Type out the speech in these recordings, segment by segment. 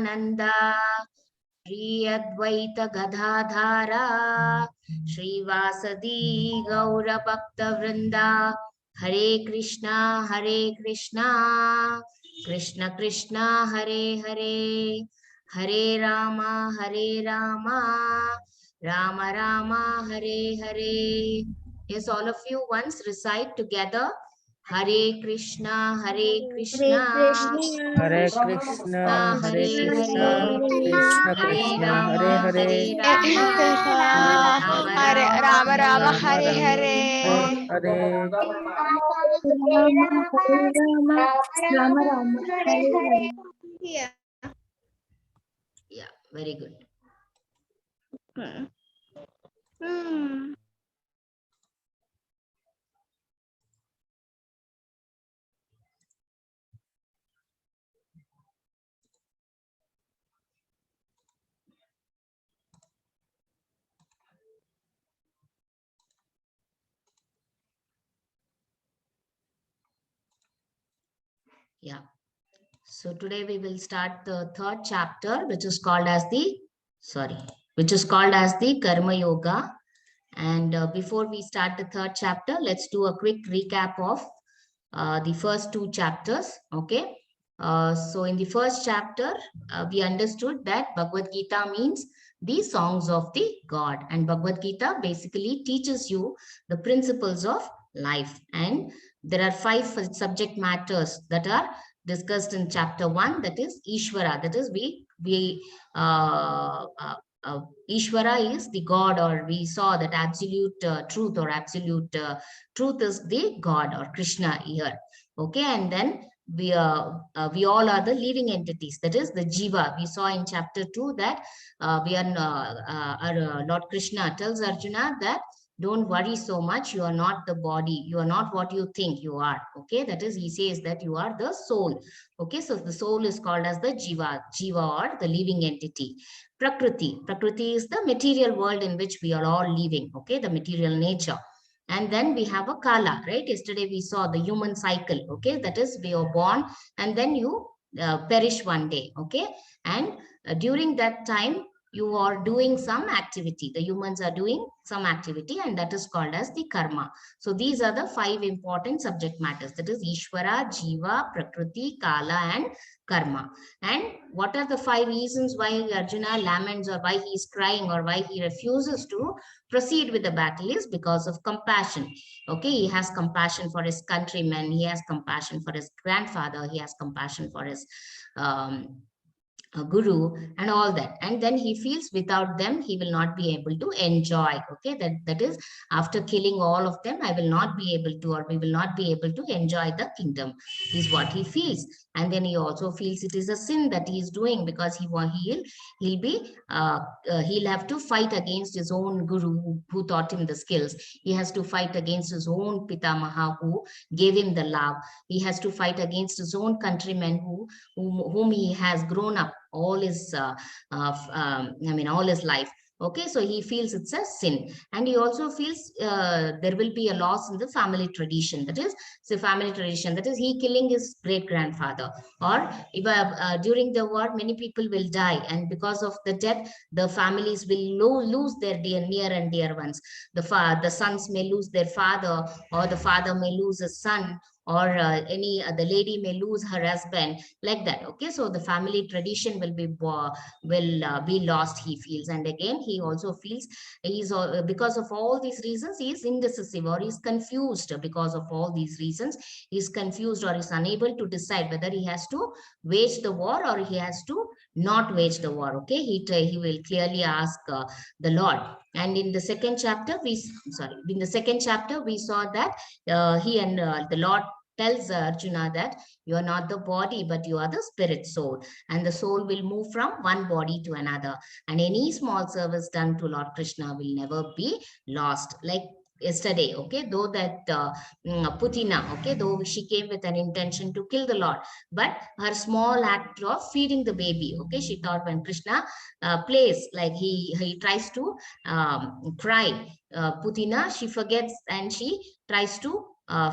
Nanda Shri Advaita Gadadhara Shri Vasadi Gaura Bhakta Vrinda Hare Krishna Krishna Krishna Hare Hare Hare Rama Rama Rama Hare Hare. Yes, all of you once recite together Hare Krishna Krishna Hare Krishna, Hare Krishna, Krishna Hare Krishna, Hare Rama Hare, Rama Hare Rama Rama, Hare Rama Hare. Rama, Hare Hare. Yeah, very good. Yeah. So today we will start the third chapter, which is called as the Karma Yoga. And before we start the third chapter, let's do a quick recap of the first two chapters. Okay. So in the first chapter, we understood that Bhagavad Gita means the songs of the God, and Bhagavad Gita basically teaches you the principles of life. And there are 5 subject matters that are discussed in chapter 1, that is Ishvara, that is Ishvara is the God, or we saw that absolute truth, or absolute truth is the God or Krishna here. Okay, and then we all are the living entities, that is the Jiva. We saw in chapter 2 that Lord Krishna tells Arjuna that don't worry so much, you are not the body, you are not what you think you are. Okay, that is, he says that you are the soul. Okay, so the soul is called as the Jiva or the living entity. Prakriti is the material world in which we are all living. Okay, the material nature. And then we have a Kala, right? Yesterday we saw the human cycle. Okay, that is, we are born and then you perish one day. Okay, and during that time you are doing some activity, the humans are doing some activity, and that is called as the karma. So these are the 5 important subject matters, that is Ishvara, Jiva, Prakriti, Kala and Karma. And what are the 5 reasons why Arjuna laments, or why he is crying, or why he refuses to proceed with the battle? Is because of compassion. Okay, he has compassion for his countrymen, he has compassion for his grandfather, he has compassion for his guru and all that, and then he feels without them he will not be able to enjoy. Okay, that is, after killing all of them, I will not be able to, or we will not be able to enjoy the kingdom, is what he feels. And then he also feels it is a sin that he is doing, because he'll have to fight against his own guru who taught him the skills. He has to fight against his own pitamaha who gave him the love. He has to fight against his own countrymen whom he has grown up all his all his life. Okay, so he feels it's a sin, and he also feels there will be a loss in the family tradition, that is, he killing his great grandfather, or if during the war many people will die, and because of the death the families will lose their near and dear ones. The sons may lose their father, or the father may lose his son, or the lady may lose her husband, like that. Okay, so the family tradition will be lost, he feels. And again he also feels because of all these reasons he is indecisive, or he's confused. Because of all these reasons he's confused, or is unable to decide whether he has to wage the war or he has to not wage the war. Okay, he will clearly ask the Lord. And in the second chapter we saw that he and the Lord tells Arjuna that you are not the body, but you are the spirit soul. And the soul will move from one body to another. And any small service done to Lord Krishna will never be lost. Like yesterday, okay, though that Putina, okay, though she came with an intention to kill the Lord, but her small act of feeding the baby, okay, she thought when Krishna plays, like he tries to cry, Putina, she forgets and she tries to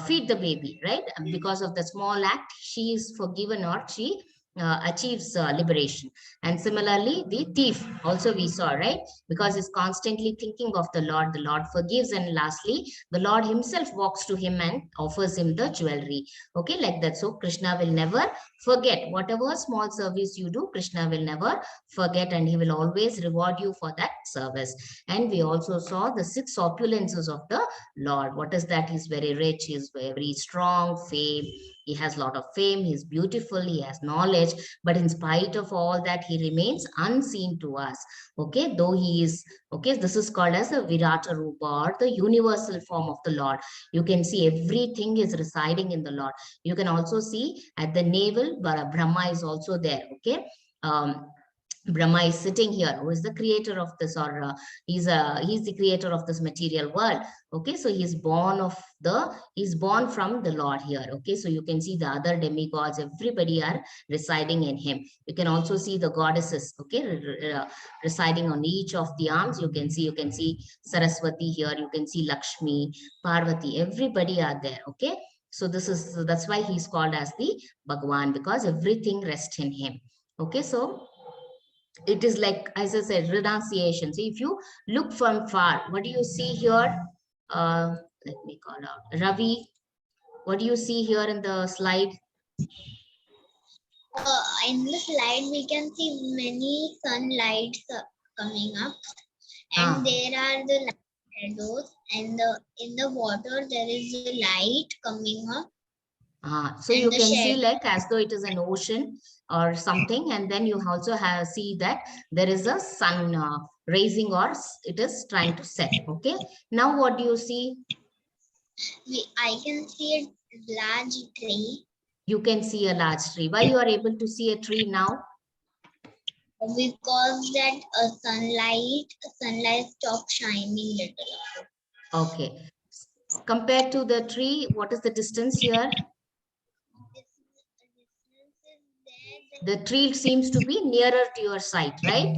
feed the baby, right? Because of the small act, she is forgiven, or she achieves liberation. And similarly, the thief also we saw, right? Because he's constantly thinking of the Lord forgives. And lastly, the Lord himself walks to him and offers him the jewelry. Okay, like that. So Krishna will never forget whatever small service you do. Krishna will never forget, and he will always reward you for that service. And we also saw the 6 opulences of the Lord. What is that? He's very rich, he's very strong, fame, he has a lot of fame, he's beautiful, he has knowledge, but in spite of all that, he remains unseen to us. Okay, though he is, okay, this is called as the Virata Rupa, or the universal form of the Lord. You can see everything is residing in the Lord. You can also see at the navel, Brahma is also there. Okay. Brahma is sitting here, who is the creator of this, or he's the creator of this material world. Okay, so he's born from the Lord here. Okay, so you can see the other demigods, everybody are residing in him. You can also see the goddesses, okay, residing on each of the arms. You can see Saraswati here, you can see Lakshmi, Parvati, everybody are there. Okay, so that's why he's called as the Bhagwan, because everything rests in him. Okay, so it is like, as I said, renunciation. So if you look from far, what do you see here? Let me call out Ravi. What do you see here in the slide? In the slide, we can see many sunlights coming up, and there are the shadows, and in the water there is a light coming up. So you can see like as though it is an ocean or something, and then you also see that there is a sun rising, or it is trying to set. Okay, now what do you see? I can see a large tree. You can see a large tree. Why you are able to see a tree now? Because that sunlight stopped shining little. Okay. Compared to the tree, what is the distance here? The tree seems to be nearer to your sight, right?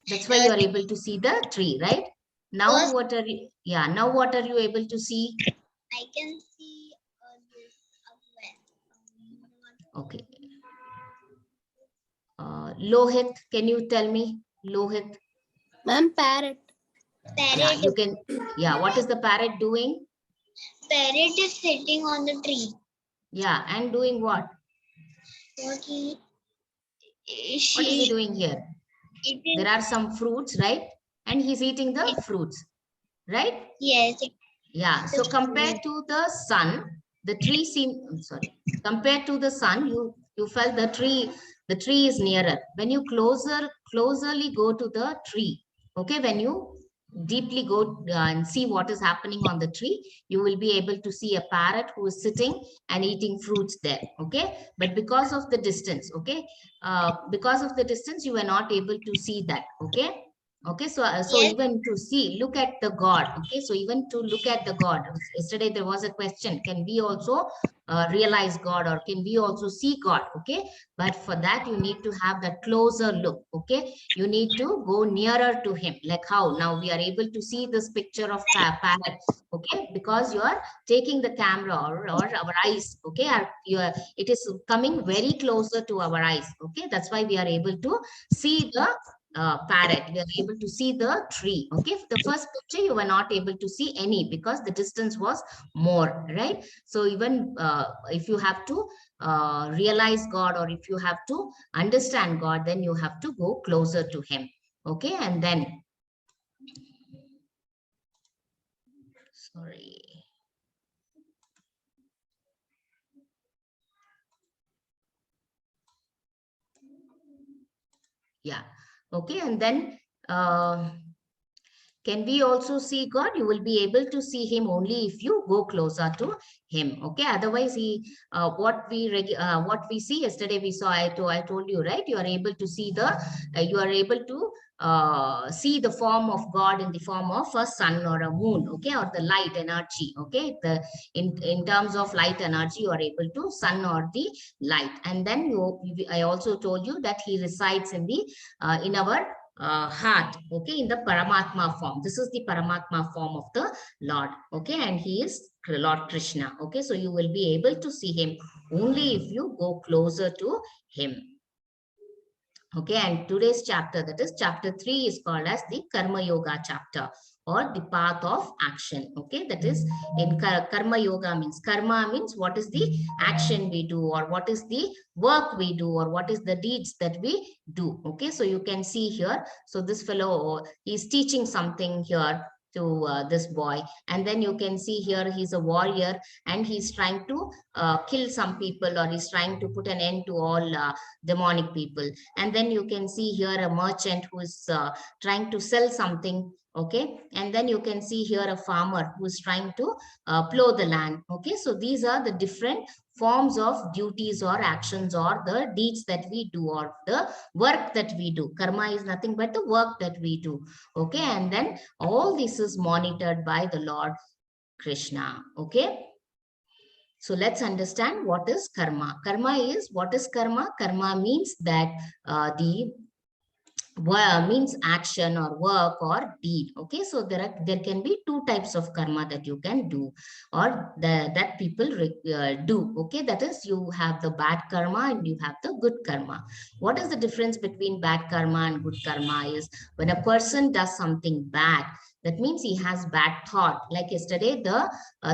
That's why you are able to see the tree, right? Now what are you? Yeah. Now what are you able to see? I can see this. Okay. Lohit, can you tell me? Lohit. Ma'am, parrot. Yeah, you can. Yeah, what is the parrot doing? Parrot is sitting on the tree. Yeah, and doing what? What is he doing here? There are some fruits, right? And he's eating the fruits, right? Yes. Yeah, so compared to the sun, the tree compared to the sun, you felt the tree is nearer. When you closerly go to the tree, okay, when you deeply go and see what is happening on the tree, you will be able to see a parrot who is sitting and eating fruits there. Okay, but because of the distance, okay, because of the distance, you were not able to see that. Okay. Okay, so Yes. even to look at the God. Okay, so even to look at the God, yesterday there was a question, can we also realize God, or can we also see God? Okay, but for that you need to have that closer look. Okay, you need to go nearer to him, like how now we are able to see this picture of parrot. Okay, because you are taking the camera, or our eyes, okay, it is coming very closer to our eyes. Okay, that's why we are able to see the parrot. We are able to see the tree. Okay, the first picture you were not able to see any, because the distance was more, right? So even if you have to realize God, or if you have to understand God, then you have to go closer to him. Okay, and then sorry. Yeah. Okay, and then can we also see God? You will be able to see him only if you go closer to him. Okay. Otherwise, what we see yesterday, we saw. I told you, right? You are able to see you are able to see the form of God in the form of a sun or a moon. Okay, or the light energy. Okay, in terms of light energy, you are able to sun or the light. And then I also told you that he resides in our heart, okay, in the Paramatma form. This is the Paramatma form of the Lord, okay, and he is Lord Krishna, okay. So you will be able to see him only if you go closer to him. Okay, and today's chapter, that is chapter 3, is called as the Karma Yoga chapter, or the path of action. Okay, that is in Karma Yoga means, karma means what is the action we do, or what is the work we do, or what is the deeds that we do. Okay, so you can see here, so this fellow is teaching something here to this boy, and then you can see here he's a warrior, and he's trying to kill some people, or he's trying to put an end to all demonic people. And then you can see here a merchant who is trying to sell something, okay, and then you can see here a farmer who is trying to plow the land. Okay, so these are the different forms of duties or actions or the deeds that we do, or the work that we do. Karma is nothing but the work that we do, okay, and then all this is monitored by the Lord Krishna. Okay, so let's understand what is karma. Karma is, what is karma? Karma means that the means action or work or deed. Okay, so there can be two types of karma that you can do, or that people do. Okay, that is, you have the bad karma and you have the good karma. What is the difference between bad karma and good karma? Is when a person does something bad, that means he has bad thought. Like yesterday, the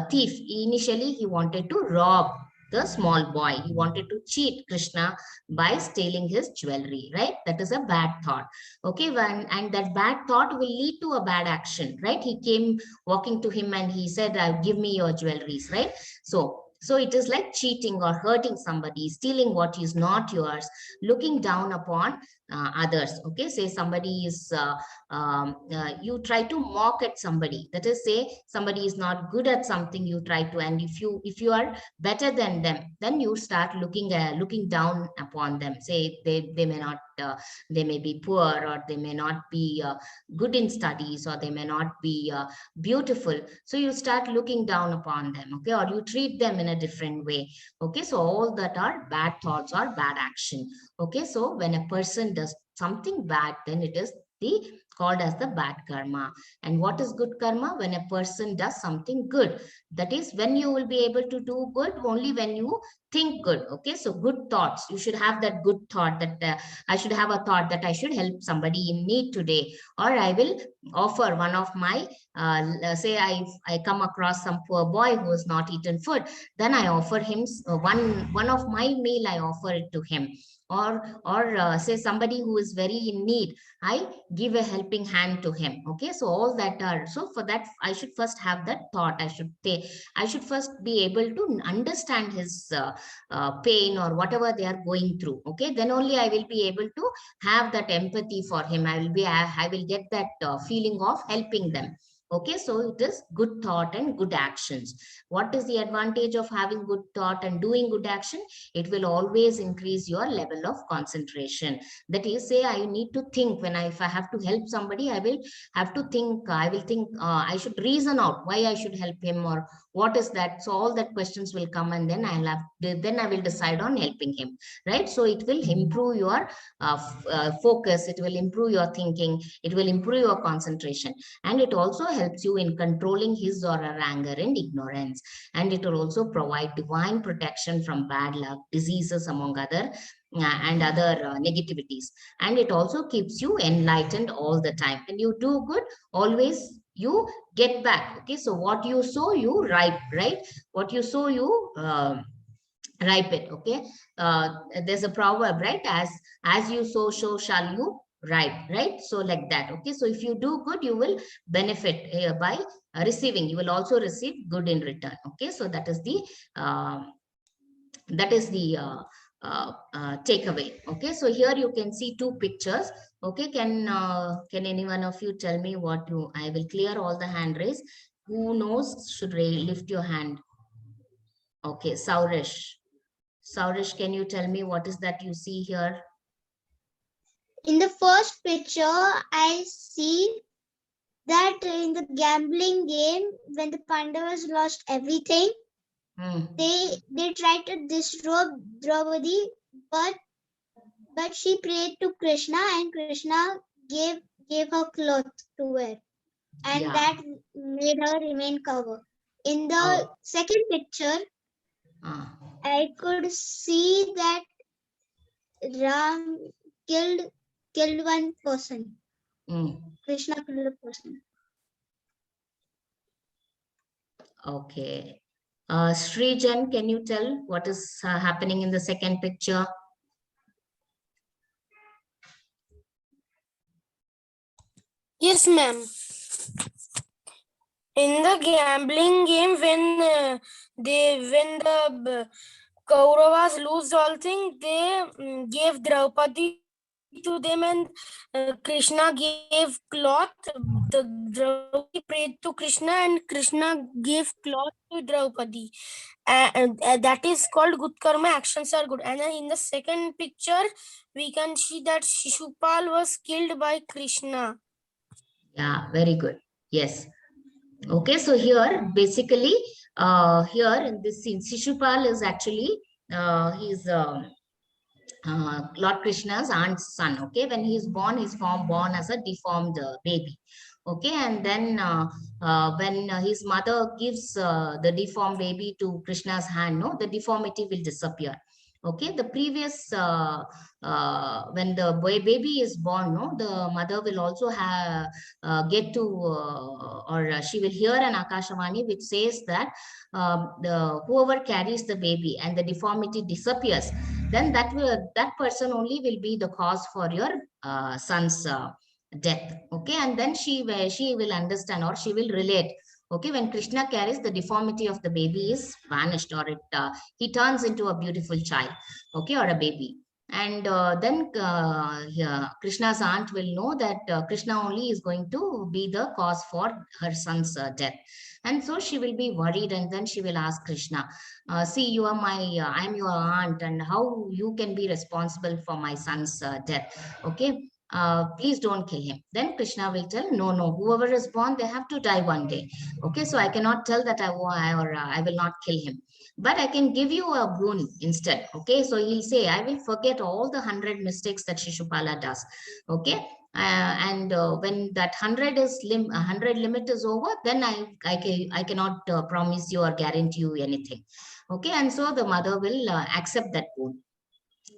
thief, initially he wanted to rob the small boy. He wanted to cheat Krishna by stealing his jewelry, right? That is a bad thought. Okay, and that bad thought will lead to a bad action, right? He came walking to him and he said, give me your jewelries, right? So it is like cheating or hurting somebody, stealing what is not yours, looking down upon others. Okay, say somebody is you try to mock at somebody, that is, say somebody is not good at something, you try to, and if you are better than them, then you start looking down upon them. Say they may not they may be poor, or they may not be good in studies, or they may not be beautiful, so you start looking down upon them, okay, or you treat them in a different way. Okay, so all that are bad thoughts or bad action. Okay, so when a person does something bad, then it is the called as the bad karma. And what is good karma? When a person does something good, that is, when you will be able to do good only when you think good. Okay, so good thoughts, you should have that good thought, that I should have a thought that I should help somebody in need today, or I will offer one of my say I come across some poor boy who has not eaten food, then I offer him one of my meal, I offer it to him. Or say somebody who is very in need, I give a helping hand to him. Okay, so all that are, so for that I should first have that thought. I should first be able to understand his pain or whatever they are going through. Okay, then only I will be able to have that empathy for him. I will get that feeling of helping them. Okay, so it is good thought and good actions. What is the advantage of having good thought and doing good action? It will always increase your level of concentration. That is, say I need to think, if I have to help somebody, I will have to think, I should reason out why I should help him, or what is that. So all that questions will come, and then I will decide on helping him, right? So it will improve your focus, it will improve your thinking, it will improve your concentration, and it also helps you in controlling his or her anger and ignorance. And it will also provide divine protection from bad luck, diseases, among other and other negativities. And it also keeps you enlightened all the time. When you do good, always you get back. Okay, so what you sow, you ripe, right? What you sow, you ripe it. Okay, there's a proverb, right? As you sow, so shall you ripe, right? So like that. Okay, so if you do good, you will benefit by receiving. You will also receive good in return. Okay, so that is the takeaway. Okay, so here you can see two pictures. Okay, can any one of you tell me what you? I will clear all the hand raise. Who knows? Should lift your hand. Okay, Saurish, can you tell me what is that you see here? In the first picture, I see that in the gambling game, when the Pandavas lost everything, they tried to destroy Draupadi, but she prayed to Krishna, and Krishna gave her cloth to wear, and Yeah. that made her remain covered. In the Oh. second picture, Ah. I could see that Ram killed one person. Mm. Krishna killed a person. Okay. Srijan, can you tell what is happening in the second picture? Yes, ma'am. In the gambling game, when the Kauravas lose all things, they gave Draupadi to them, and Krishna gave cloth. The Draupadi prayed to Krishna, and Krishna gave cloth to Draupadi. That is called good karma. Actions are good. And then in the second picture, we can see that Shishupal was killed by Krishna. Yeah, very good. Yes. Okay, so here basically, here in this scene, Shishupal is actually he's Lord Krishna's aunt's son. Okay, when he is born, he's born as a deformed baby. Okay, and then when his mother gives the deformed baby to Krishna's hand, no, the deformity will disappear. Okay, the previous when the baby is born, no, the mother will also have get to or she will hear an Akashavani which says that the whoever carries the baby and the deformity disappears, then that person only will be the cause for your son's death. Okay, and then she will understand or she will relate. Okay, when Krishna carries, the deformity of the baby is vanished, or he turns into a beautiful child. Okay, or a baby. And then yeah, Krishna's aunt will know that Krishna only is going to be the cause for her son's death. And so she will be worried, and then she will ask Krishna, see, you are I'm your aunt, and how you can be responsible for my son's death. Okay, please don't kill him. Then Krishna will tell, no, no, whoever is born, they have to die one day. Okay, so I cannot tell that I will not kill him, but I can give you a boon instead. Okay, so he'll say, I will forget all the 100 mistakes that Shishupala does. Okay, and when that 100 limit is over, then I cannot promise you or guarantee you anything. Okay, and so the mother will accept that boon.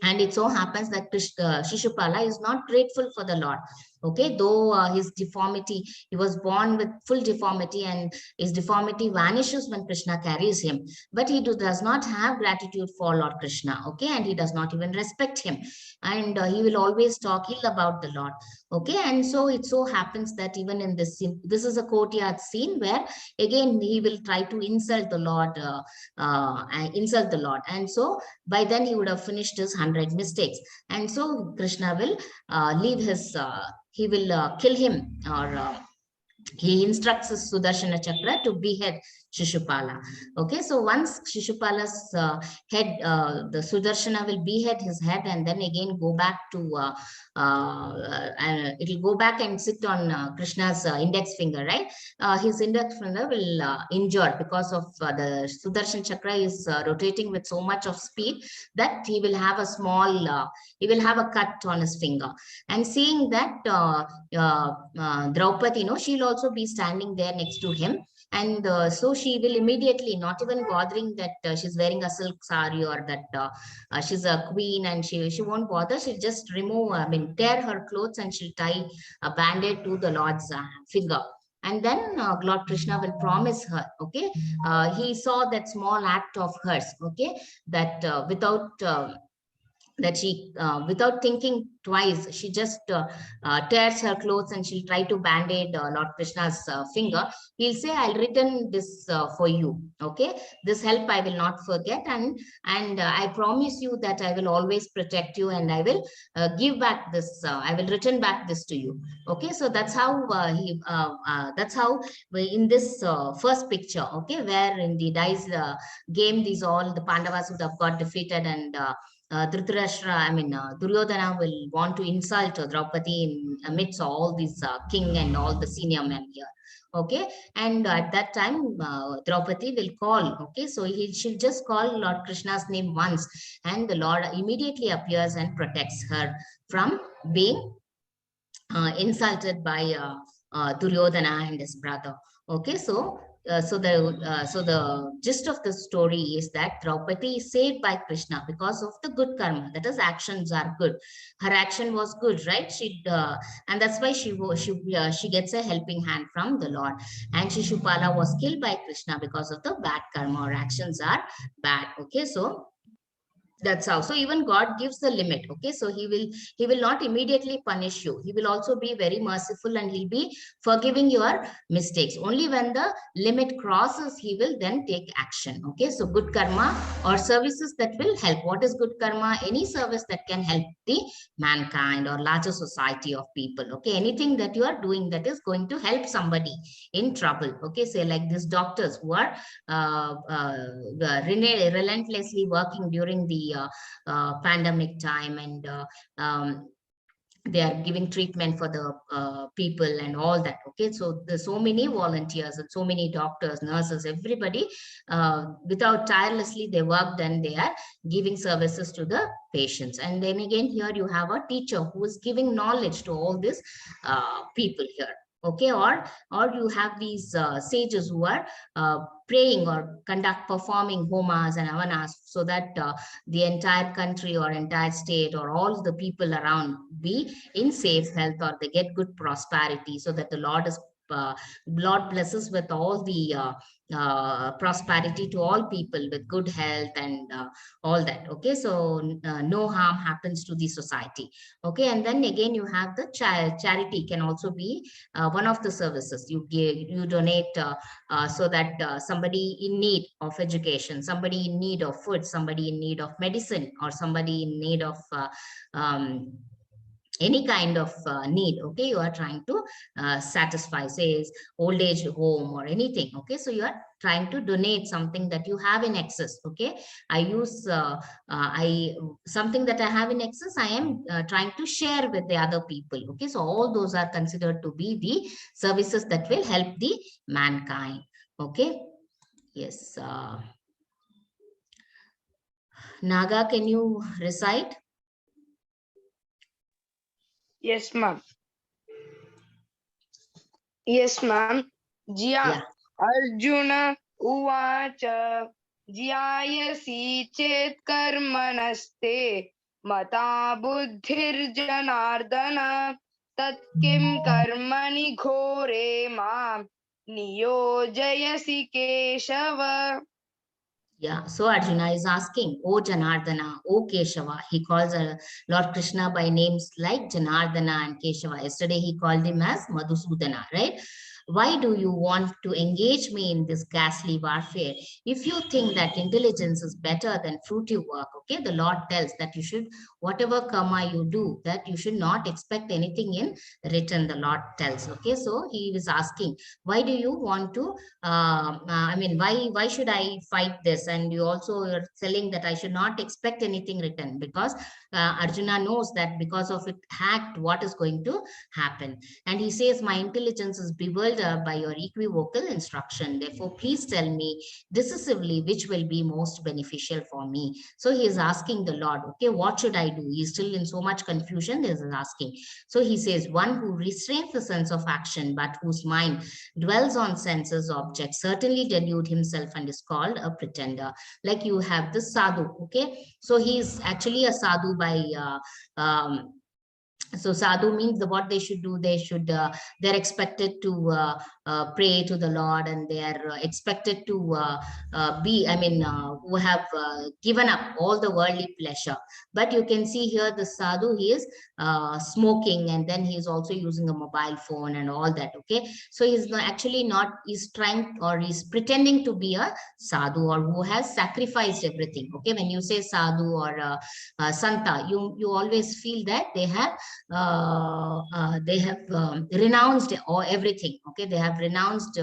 And it so happens that Shishupala is not grateful for the Lord. Okay, though his deformity, he was born with full deformity, and his deformity vanishes when Krishna carries him. But he does not have gratitude for Lord Krishna. Okay, and he does not even respect him. And he will always talk ill about the Lord. Okay, and so it so happens that even in this scene, this is a courtyard scene where again he will try to insult the Lord, and so by then he would have finished his 100 mistakes. And so Krishna will leave his he will kill him, or he instructs his Sudarshana Chakra to behead Shishupala. Okay, so once Shishupala's head, the Sudarshana will behead his head, and then again go back to, and it will go back and sit on Krishna's index finger, right? His index finger will injure because of the Sudarshan Chakra is rotating with so much of speed that he will have a small, he will have a cut on his finger. And seeing that, Draupadi, she'll also be standing there next to him. And so she will immediately, not even bothering that she's wearing a silk sari, or that she's a queen, and she won't bother. She'll just remove, tear her clothes, and she'll tie a band-aid to the Lord's finger. And then Lord Krishna will promise her, okay, he saw that small act of hers, okay, that she without thinking twice, she just tears her clothes, and she'll try to band-aid Lord Krishna's finger. He'll say, I'll return this for you. Okay, this help I will not forget, and I promise you that I will always protect you, and I will give back this, I will return back this to you. Okay, so that's how that's how in this first picture, okay, where in the dice game, these all the Pandavas would have got defeated, and Dhritarashtra, Duryodhana will want to insult Draupadi in amidst all these king and all the senior men here. Okay, and at that time, Draupadi will call. Okay, so she'll just call Lord Krishna's name once, and the Lord immediately appears and protects her from being insulted by Duryodhana and his brother. Okay, so the gist of the story is that Draupadi is saved by Krishna because of the good karma. That is, actions are good. Her action was good, right? And that's why she gets a helping hand from the Lord. And Shishupala was killed by Krishna because of the bad karma, or actions are bad. Okay, so that's how. So even God gives the limit. Okay, so he will not immediately punish you. He will also be very merciful, and he'll be forgiving your mistakes. Only when the limit crosses, he will then take action. Okay, so good karma or services that will help. What is good karma? Any service that can help the mankind or larger society of people. Okay, anything that you are doing that is going to help somebody in trouble. Okay, say like these doctors who are relentlessly working during the pandemic time, and they are giving treatment for the people and all that. Okay, so there's so many volunteers and so many doctors, nurses, everybody, without tirelessly they worked, and they are giving services to the patients. And then again, here you have a teacher who is giving knowledge to all these people here. Okay, or you have these sages who are praying or performing homas and avanas, so that the entire country or entire state or all the people around be in safe health, or they get good prosperity, so that the Lord blesses with all the prosperity to all people with good health and all that. Okay, so no harm happens to the society. Okay, and then again you have the charity can also be one of the services you donate, so that somebody in need of education, somebody in need of food, somebody in need of medicine, or somebody in need of um, any kind of need. Okay, you are trying to satisfy, say old age home or anything. Okay, so you are trying to donate something that you have in excess. Okay, I something that I have in excess, I am trying to share with the other people. Okay, so all those are considered to be the services that will help the mankind. Okay, yes. Naga, can you recite? Yes, ma'am. Yes, ma'am. Yeah. Arjuna uvacha jyayasi chet karmanaste mata buddhir janardana tat kim karmani ghore mam niyojayasi keshava. Yeah, so Arjuna is asking, O Janardana, O Keshava. He calls Lord Krishna by names like Janardana and Keshava. Yesterday he called him as Madhusudana, right? Why do you want to engage me in this ghastly warfare? If you think that intelligence is better than fruitive work, okay, the Lord tells that you should, whatever karma you do, that you should not expect anything in return, the Lord tells. Okay, so he is asking, why do you want to I mean, why should I fight this? And you also are telling that I should not expect anything written, because Arjuna knows that because of it act, what is going to happen. And he says, my intelligence is bewildered by your equivocal instruction. Therefore, please tell me decisively which will be most beneficial for me. So he is asking the Lord, okay, what should I do? He's still in so much confusion. He is asking. So he says, one who restrains the sense of action, but whose mind dwells on senses objects, certainly delude himself and is called a pretender. Like you have the sadhu. Okay, so he is actually a sadhu by so sadhu means what they should do, they're expected to pray to the Lord, and they are expected to be, I mean, who have given up all the worldly pleasure. But you can see here the sadhu, he is smoking, and then he is also using a mobile phone and all that. Okay, so he's actually not, he's trying, or he's pretending to be a sadhu, or who has sacrificed everything. Okay, when you say sadhu or santa, you always feel that they have renounced or everything. Okay, they have renounced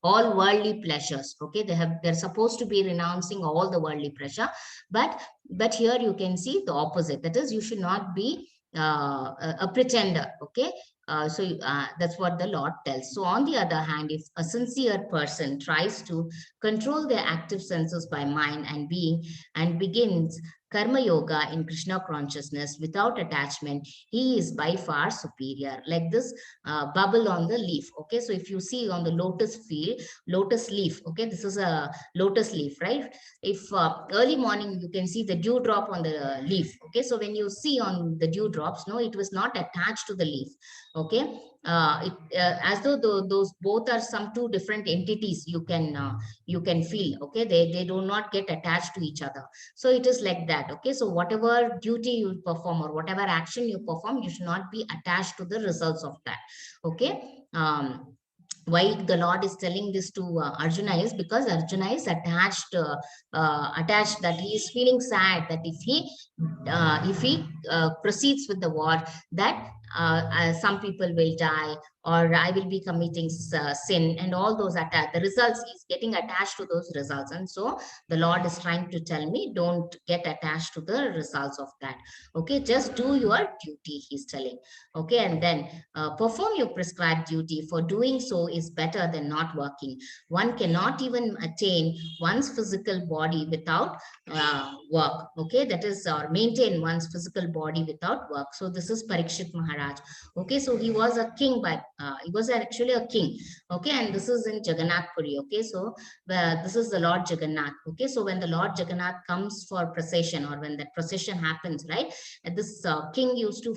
all worldly pleasures. Okay, they're supposed to be renouncing all the worldly pleasure, but here you can see the opposite. That is, you should not be a pretender. Okay, that's what the Lord tells. So on the other hand, if a sincere person tries to control their active senses by mind and being, and begins Karma yoga in Krishna consciousness without attachment, he is by far superior. Like this bubble on the leaf. Okay, so if you see on the lotus leaf, okay, this is a lotus leaf, right? If early morning you can see the dew drop on the leaf. Okay, so when you see on the dew drops, no, it was not attached to the leaf. Okay, as though those both are some two different entities. You can feel. Okay, they do not get attached to each other. So it is like that. Okay, so whatever duty you perform or whatever action you perform, you should not be attached to the results of that. Okay, why the Lord is telling this to Arjuna is because Arjuna is attached, that he is feeling sad that if he proceeds with the war, that some people will die, or I will be committing sin, and all those the results, he's getting attached to those results. And so the Lord is trying to tell me, don't get attached to the results of that. Okay, just do your duty, he's telling. Okay, and then perform your prescribed duty, for doing so is better than not working. One cannot even attain one's physical body without work. Okay, that is, or maintain one's physical body without work. So this is Parikshit Maharaj. Okay, so he was a king, by he was actually a king. Okay, and this is in Jagannath Puri. Okay, so this is the Lord Jagannath. Okay, so when the Lord Jagannath comes for procession, or when that procession happens, right, and this king used to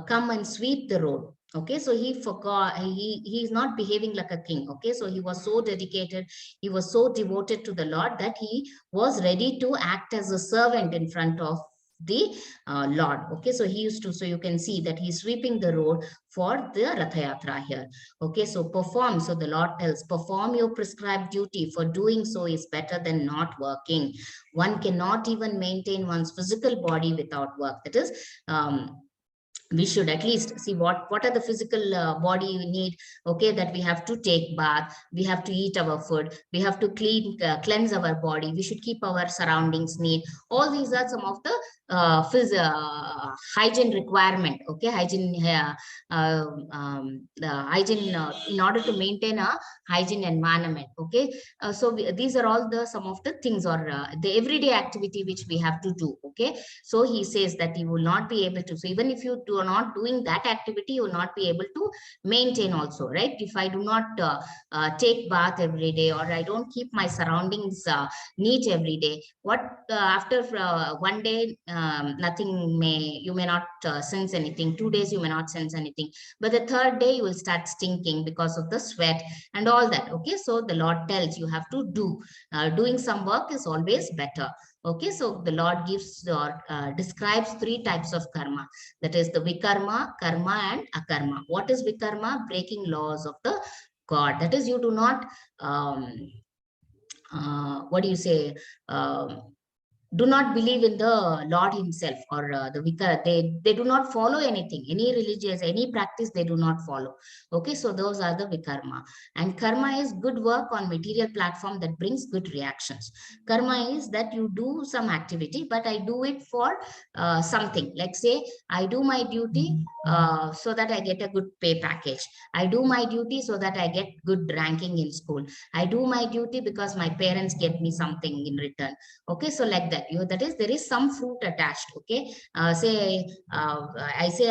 come and sweep the road. Okay, so he forgot, he's not behaving like a king. Okay, so he was so dedicated, he was so devoted to the Lord, that he was ready to act as a servant in front of the Lord. Okay, so he used to, so you can see that he's sweeping the road for the Ratha Yatra here. Okay, so perform, so the Lord tells, perform your prescribed duty, for doing so is better than not working. One cannot even maintain one's physical body without work. That is, we should at least see what are the physical body we need. Okay, that we have to take bath, we have to eat our food, we have to cleanse our body, we should keep our surroundings neat. All these are some of the hygiene requirement. Okay, hygiene the hygiene in order to maintain a hygiene environment. Okay, so these are all the some of the things, or the everyday activity which we have to do. Okay, so he says that you will not be able to, so even if you are not doing that activity, you will not be able to maintain also, right? If I do not take bath every day, or I don't keep my surroundings neat every day, what after one day, nothing you may not sense anything. 2 days you may not sense anything, but the third day you will start stinking because of the sweat and all that. Okay, so the Lord tells you have to do, doing some work is always better. Okay, so the Lord gives or describes 3 types of karma. That is the vikarma, karma, and akarma. What is vikarma? Breaking laws of the God. That is, you do not, what do you say? Do not believe in the Lord himself, or the vikar. They do not follow anything, any religious, any practice they do not follow. Okay, so those are the vikarma. And karma is good work on material platform that brings good reactions. Karma is that you do some activity, but I do it for something. Like say, I do my duty so that I get a good pay package. I do my duty so that I get good ranking in school. I do my duty because my parents get me something in return. Okay, so like that, that is, there is some fruit attached. Okay, say I say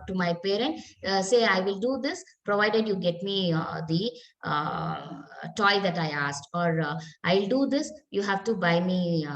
to my parent, say I will do this provided you get me the toy that I asked, or I'll do this, you have to buy me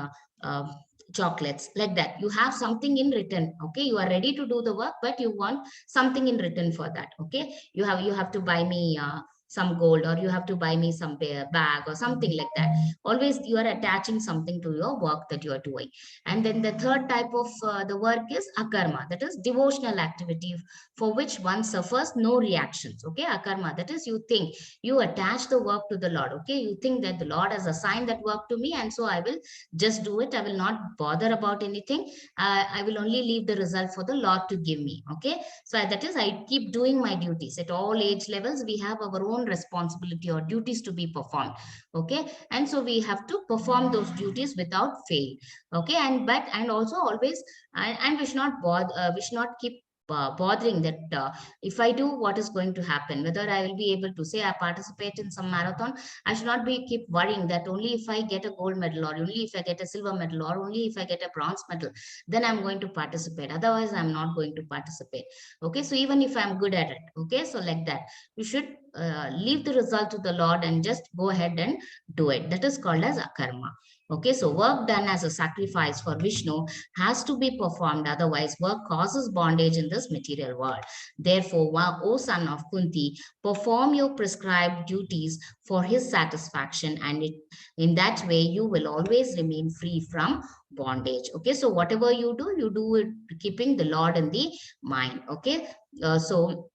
chocolates. Like that, you have something in return. Okay, you are ready to do the work, but you want something in return for that. Okay, you have to buy me some gold, or you have to buy me some bag or something like that. Always you are attaching something to your work that you are doing. And then the third type of the work is akarma, that is devotional activity, for which one suffers no reactions. Okay, akarma, that is, you think, you attach the work to the Lord. Okay, you think that the Lord has assigned that work to me, and so I will just do it. I will not bother about anything. I will only leave the result for the Lord to give me. Okay, so that is, I keep doing my duties. At all age levels, we have our own responsibility or duties to be performed. Okay, and so we have to perform those duties without fail. Okay, and also always, and we should not bother, we should not keep bothering that if I do, what is going to happen, whether I will be able to say I participate in some marathon. I should not be keep worrying that only if I get a gold medal, or only if I get a silver medal, or only if I get a bronze medal, then I'm going to participate, otherwise I'm not going to participate. Okay, so even if I'm good at it, okay, so like that, you should leave the result to the Lord and just go ahead and do it. That is called as akarma. Okay, so work done as a sacrifice for Vishnu has to be performed, otherwise work causes bondage in this material world. Therefore, O son of Kunti, perform your prescribed duties for his satisfaction, and in that way you will always remain free from bondage. Okay, so whatever you do it keeping the Lord in the mind. Okay, so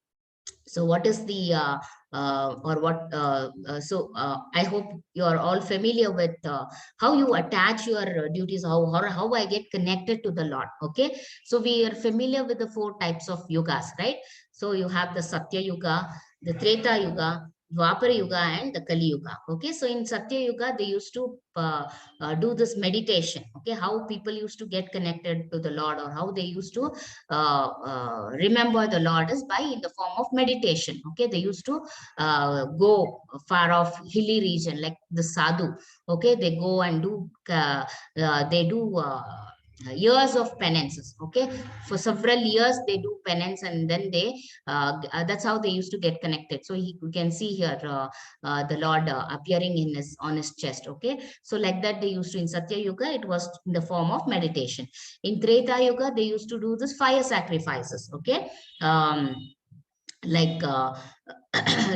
what is the or what I hope you are all familiar with how you attach your duties, how I get connected to the Lord. Okay, so we are familiar with the 4 types of yugas, right? So you have the Satya Yuga, the Treta Yuga, Dwapara Yuga, and the Kali Yuga. Okay, so in Satya Yuga they used to do this meditation. Okay, how people used to get connected to the Lord, or how they used to remember the Lord is by in the form of meditation. Okay, they used to go far off hilly region like the sadhu. Okay, they go and do they do years of penances. Okay, for several years they do penance, and then they that's how they used to get connected. So you can see here the Lord appearing in his on his chest. Okay, so like that they used to, in Satya Yuga it was in the form of meditation. In Treta Yuga they used to do this fire sacrifices. Okay, like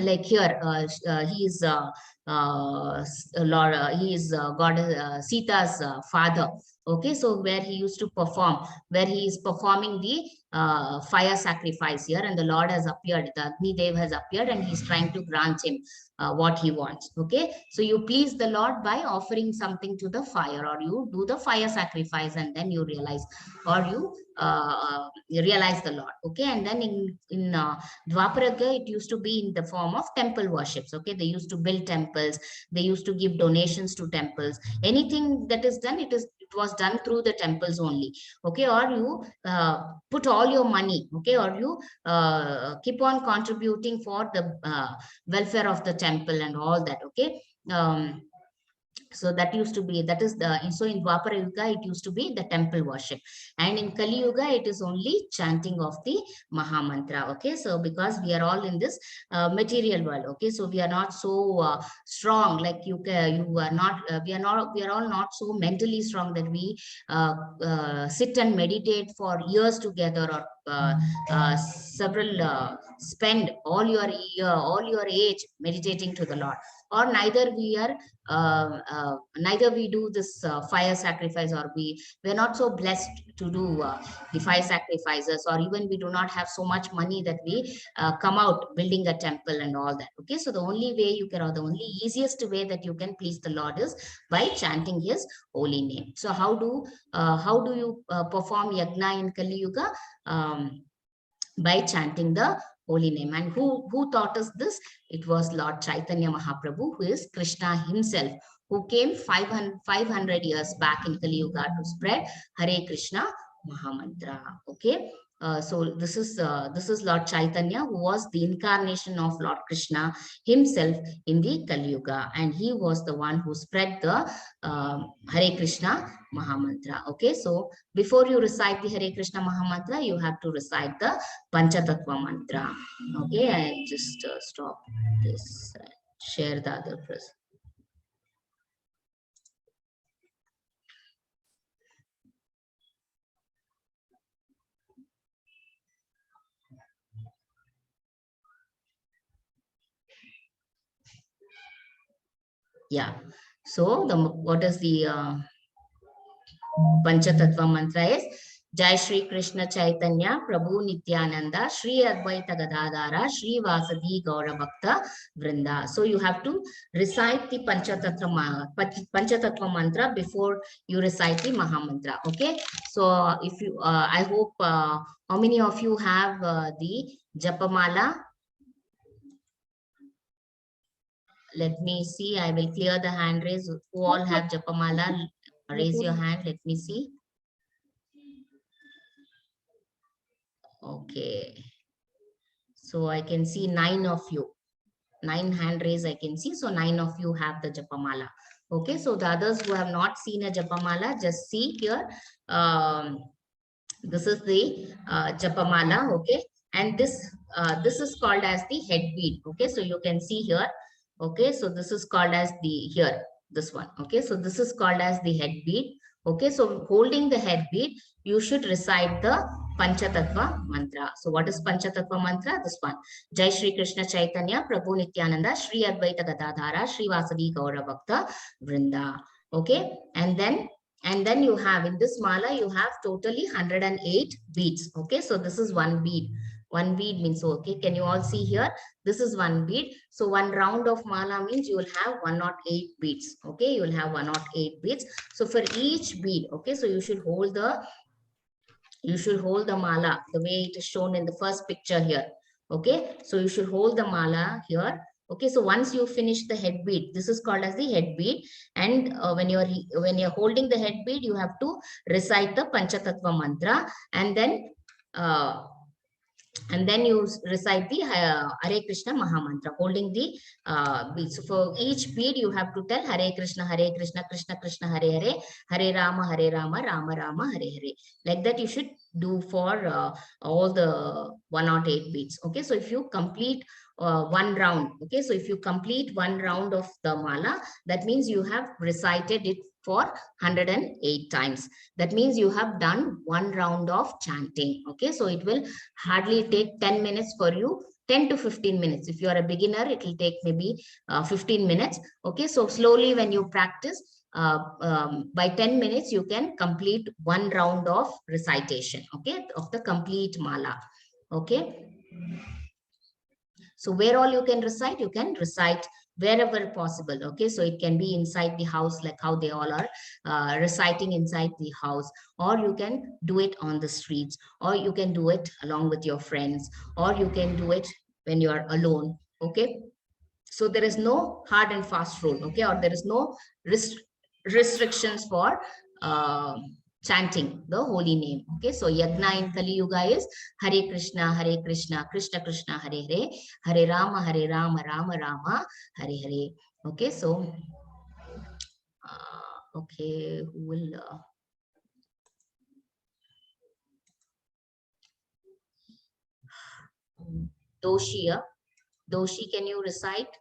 like here he is Lord, he is God, Sita's father. Okay, so where he used to perform, where he is performing the fire sacrifice here, and the Lord has appeared, the Agni Dev has appeared, and he's trying to grant him what he wants. Okay, so you please the Lord by offering something to the fire, or you do the fire sacrifice, and then you realize, or you realize the Lord. Okay, and then in Dwaparaga, it used to be in the form of temple worships. Okay, they used to build temples, they used to give donations to temples. Anything that is done, it was done through the temples only. Okay, or you put all your money. Okay, or you keep on contributing for the welfare of the temple and all that. Okay. So that used to be, that is the, so in Dwapara Yuga it used to be the temple worship, and in Kali Yuga it is only chanting of the Maha Mantra. Okay, so because we are all in this material world. Okay, so we are not so strong like you are not, we are all not so mentally strong that we sit and meditate for years together, or several spend all your year, all your age meditating to the Lord. Or neither we do this fire sacrifice, or we're not so blessed to do the fire sacrifices, or even we do not have so much money that we come out building a temple and all that. Okay, so the only way you can, or the only easiest way that you can please the Lord is by chanting his holy name. So how do you perform yagna in Kali Yuga? By chanting the holy name. And who taught us this? It was Lord Chaitanya Mahaprabhu, who is Krishna himself, who came 500 years back in Kali Yuga to spread Hare Krishna Mahamantra. Okay, so this is Lord Chaitanya, who was the incarnation of Lord Krishna himself in the Kali Yuga, and he was the one who spread the Hare Krishna Mahamantra. Okay, so before you recite the Hare Krishna Mahamantra, you have to recite the Panchataka Mantra. Okay, I just stop this, share the other person. Yeah, so what is the Panchatattva mantra is Jai Shri Krishna Chaitanya Prabhu Nityananda Shri Advaita Gadadhara Shri Vasadi Gaura Bhakta Vrinda. So you have to recite the Panchatattva mantra before you recite the Mahamantra. Okay, so if you I hope how many of you have the Japamala? Let me see. I will clear the hand raise. Who all have Japamala? Raise your hand. Let me see. Okay. So I can see 9 of you. 9 hand raise I can see. So 9 of you have the Japamala. Okay. So the others who have not seen a Japamala, just see here. This is the Japamala. Okay. And this is called as the head bead. Okay. So you can see here. Okay. So this is called as the here. This one. Okay. So this is called as the head bead. Okay. So holding the head bead, you should recite the Panchatattva mantra. So what is Panchatattva mantra? This one. Jai Shri Krishna Chaitanya, Prabhu Nityananda, Shri Advaita Gadadhara, Shri Vasavi Gaura Bhakta Vrinda. Okay. And then you have in this mala, you have totally 108 beads. Okay. So this is one bead. One bead means, okay, can you all see here? This is one bead. So one round of mala means you will have 108 beads. Okay. You will have 108 beads. So for each bead, okay, so you should hold the mala the way it is shown in the first picture here. Okay. So you should hold the mala here. Okay. So once you finish the head bead, this is called as the head bead. And when you're holding the head bead, you have to recite the Panchatattva mantra, and then you recite the Hare Krishna Maha Mantra, holding the bead. So for each bead, you have to tell Hare Krishna, Krishna Krishna, Hare Hare, Hare Rama, Rama Rama, Hare Hare. Like that you should do for all the 108 beads. Okay, so if you complete one round, okay, so if you complete one round of the mala, that means you have recited it for 108 times. That means you have done one round of chanting. Okay, so it will hardly take 10 minutes for you, 10 to 15 minutes. If you are a beginner, it will take maybe 15 minutes. Okay, so slowly when you practice, by 10 minutes, you can complete one round of recitation, okay, of the complete mala. Okay. So where all you can recite wherever possible. Okay, so it can be inside the house, like how they all are reciting inside the house, or you can do it on the streets, or you can do it along with your friends, or you can do it when you are alone. Okay, so there is no hard and fast rule. Okay, or there is no restrictions for chanting the holy name. Okay, so yagna in Kali Yuga is Hare Krishna, Krishna Krishna, Hare Hare, Hare Rama, Rama Rama, Hare Hare. Okay, so okay, who will Doshi, can you recite?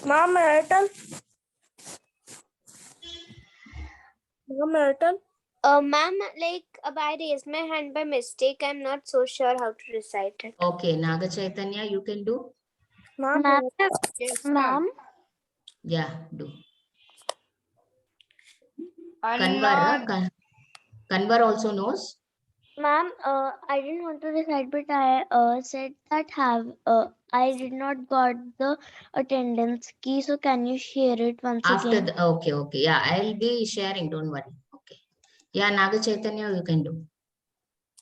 Ma'am, Airtel. Ma'am, like I raised my hand by mistake. I'm not so sure how to recite it. Okay, Naga Chaitanya, you can do? Ma'am, Yes, ma'am. Yeah, do. Anna, Kanwar also knows? Ma'am, I didn't want to recite, but I said that I did not got the attendance key. So can you share it once again? Okay, yeah, I'll be sharing, don't worry. Okay, yeah, Naga Chaitanya, you can do.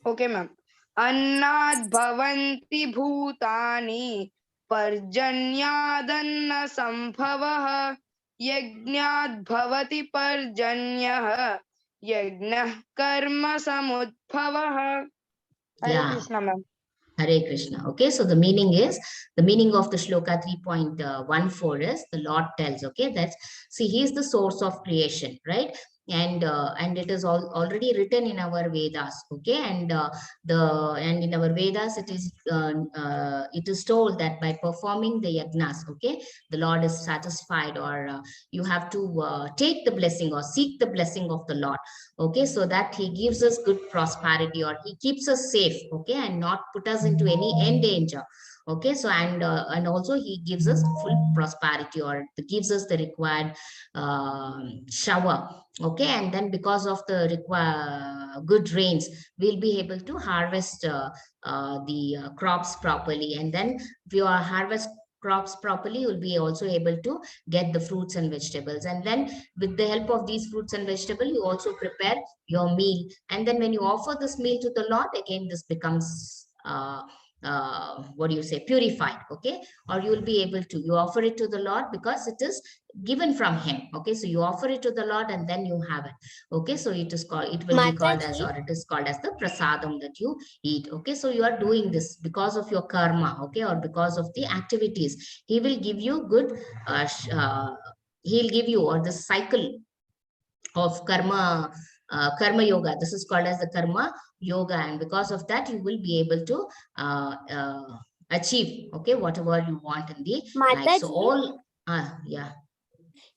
okay, ma'am. Annad bhavanti bhutani parjanyadanna sambhavah yajnad bhavati parjanyah yajnah karma samudbhavah. Hare Krishna, ma'am. Hare Krishna. Okay, so the meaning of the shloka 3.14 is the Lord tells, okay, that's, see, he is the source of creation, right? And it is already written in our Vedas, okay, and in our Vedas it is told that by performing the yagnas, okay, the Lord is satisfied, or you have to take the blessing or seek the blessing of the Lord, okay, so that he gives us good prosperity, or he keeps us safe, okay, and not put us into any danger. Okay, so and also he gives us full prosperity, or gives us the required shower. Okay, and then because of the good rains, we'll be able to harvest the crops properly, and then if you harvest crops properly, you'll be also able to get the fruits and vegetables, and then with the help of these fruits and vegetables, you also prepare your meal, and then when you offer this meal to the Lord, again this becomes what do you say, purified, okay? Or you will be able to, you offer it to the Lord because it is given from him, okay? So you offer it to the Lord and then you have it, okay? So it is called, it will be called as, or it is called as the prasadam that you eat, okay? So you are doing this because of your karma, okay? Or because of the activities. He will give you good, he'll give you, or the cycle of karma yoga. This is called as the karma yoga, and because of that, you will be able to achieve, okay, whatever you want in the life. So Mataji? all, yeah.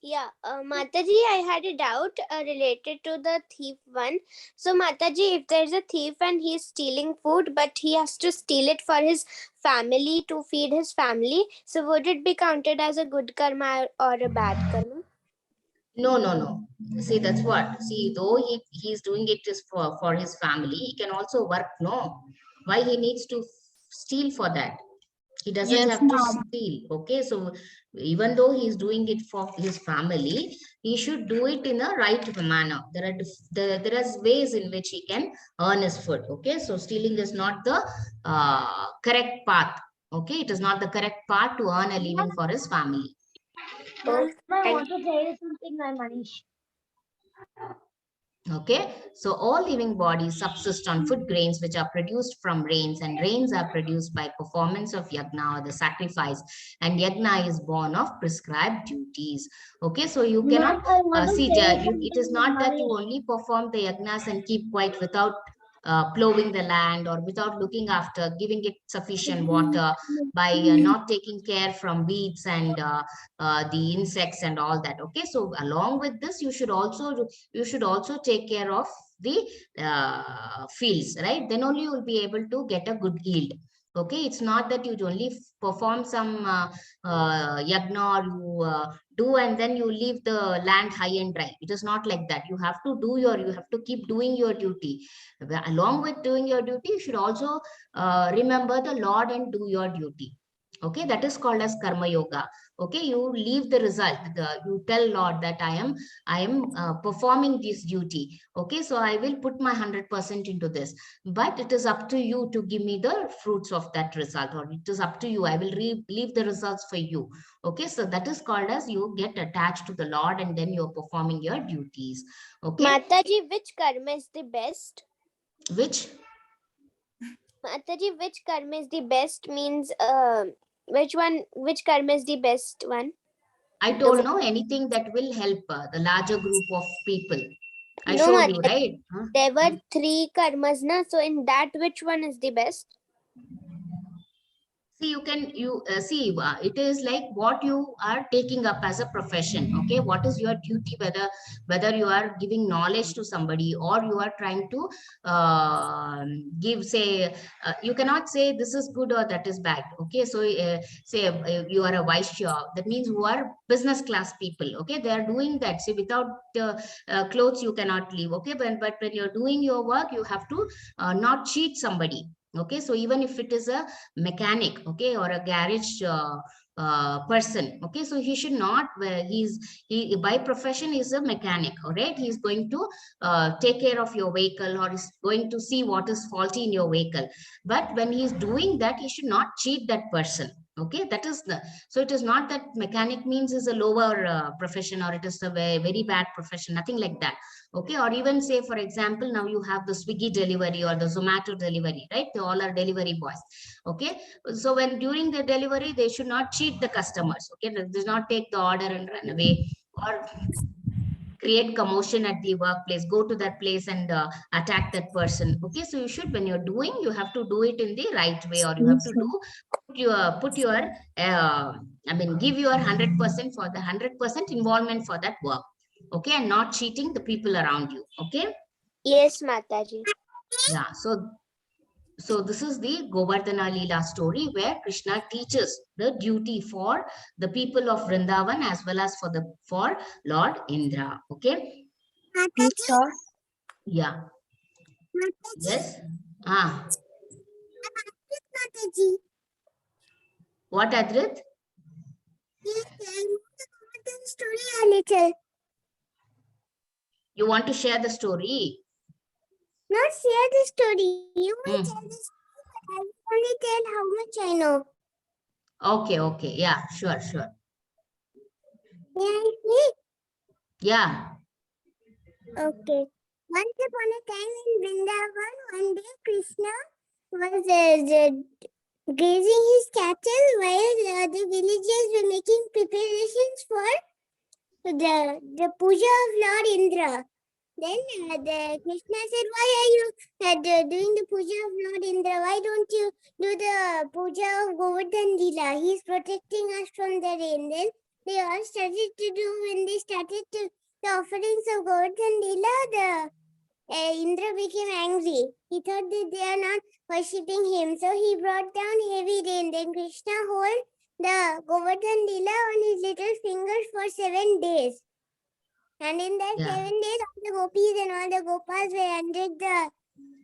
Yeah, Mataji, I had a doubt related to the thief one. So, Mataji, if there's a thief and he's stealing food, but he has to steal it for his family to feed his family, so would it be counted as a good karma or a bad karma? No, no, no. See, that's what. See, though he's doing it just for his family, he can also work. No, why he needs to steal for that? He doesn't Yes, have to ma'am. steal, okay? So even though he's doing it for his family, he should do it in a right manner. There are ways in which he can earn his food, okay? So stealing is not the correct path, okay? It is not the correct path to earn a living for his family. Oh, I and want to tell you something, my Manish. Okay, so all living bodies subsist on food grains which are produced from rains, and rains are produced by performance of yagna, or the sacrifice, and yagna is born of prescribed duties. Okay, so you Ma'am, cannot I want to see, tell you it is something, not that you Manish. only perform the yagnas and keep quiet without plowing the land, or without looking after, giving it sufficient water, by not taking care from weeds and the insects and all that. Okay, so along with this, you should also take care of the fields, right? Then only you will be able to get a good yield. Okay, it's not that you only perform some yagna, or you do and then you leave the land high and dry. It is not like that. You have to keep doing your duty. Along with doing your duty, you should also remember the Lord and do your duty. Okay, that is called as karma yoga. Okay, you leave the result, you tell Lord that I am performing this duty. Okay, so I will put my 100% into this, but it is up to you to give me the fruits of that result, or it is up to you, I will leave the results for you. Okay, so that is called as you get attached to the Lord and then you're performing your duties. Okay, Mataji, which karma is the best? which Mataji, which karma is the best means which karma is the best one? I told, no, anything that will help the larger group of people. I No, showed you, Mataji, right? Huh? there were 3 karmas, na? So in that, which one is the best? See, it is like what you are taking up as a profession. Okay, what is your duty, whether you are giving knowledge to somebody, or you are trying to give, say, you cannot say this is good or that is bad. Okay, so say you are a Vaishya, that means who are business class people. Okay, they are doing that. See, without clothes you cannot live. Okay, but when you're doing your work, you have to not cheat somebody. Okay, so even if it is a mechanic, okay, or a garage person, okay, so he should not, he by profession is a mechanic. All right, he's going to take care of your vehicle, or is going to see what is faulty in your vehicle. But when he's doing that, he should not cheat that person. Okay, that is the, so it is not that mechanic means is a lower profession, or it is a very, very bad profession, nothing like that. Okay, or even say, for example, now you have the Swiggy delivery or the Zomato delivery, right? They all are delivery boys. Okay, so when during the delivery, they should not cheat the customers. Okay, they do not take the order and run away, or create commotion at the workplace, go to that place and attack that person. Okay, so you should, when you're doing, you have to do it in the right way, or you have to do, put your I mean, give your 100% for the 100% involvement for that work. Okay, and not cheating the people around you. Okay, Yes, Mataji. yeah, so this is the Govardhana Leela story, where Krishna teaches the duty for the people of Vrindavan as well as for Lord Indra. Okay, Mataji, yeah. Yes. Ah, Mataji. what, Adrit? Yes, I want to comment the story a little. You want to share the story? Not share the story. You might Hmm. tell the story, but I will only tell how much I know. Okay, okay. Yeah, sure, sure. May I speak? Yeah. Okay. Once upon a time in Vrindavan, one day Krishna was grazing his cattle while the villagers were making preparations for the puja of Lord Indra. Then the Krishna said, "Why are you doing the puja of Lord Indra? Why don't you do the puja of Govardhan Lila? He's protecting us from the rain." Then they all started to do. When they started to the offerings of Govardhan Lila, the Indra became angry. He thought that they are not worshipping him, so he brought down heavy rain. Then Krishna held the Govardhan Lila on his little fingers for 7 days. And in that Yeah. 7 days, all the gopis and all the gopas were under the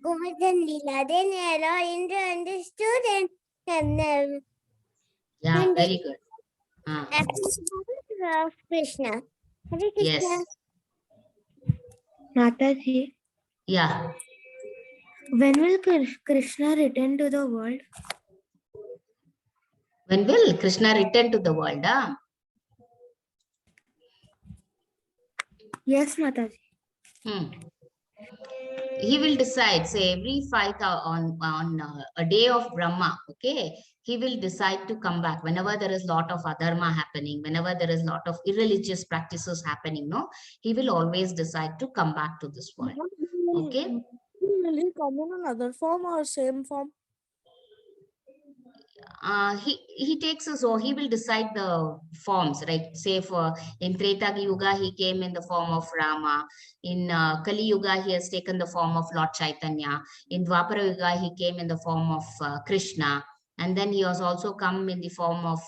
Govardhan Lila. Then Lord Indra understood and Yeah, and very good. of Krishna. Hare Krishna. Yes. Mataji, Yeah. when will Krishna return to the world? When will Krishna return to the world? Huh? Yes, Mataji. He will decide. Say every fight on a day of Brahma. Okay, he will decide to come back whenever there is lot of adharma happening, whenever there is lot of irreligious practices happening. No, he will always decide to come back to this world. Okay. Will he come in another form or same form? He takes us, or he will decide the forms, right? Say for in Treta Yuga he came in the form of Rama. In Kali Yuga he has taken the form of Lord Chaitanya. In Dwapara Yuga he came in the form of Krishna, and then he has also come in the form of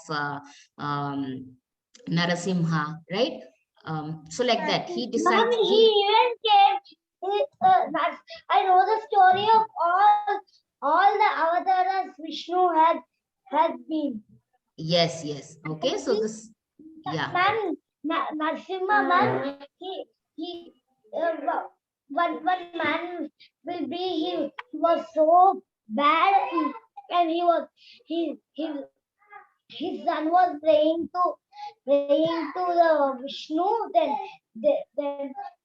Narasimha, right? So like that he decides. Mom, he even came. I know the story of all the avatars Vishnu has been. Yes, yes. Okay, so this, yeah. Man, Narasimha man, he one man will be he was so bad and his son was praying to the Vishnu.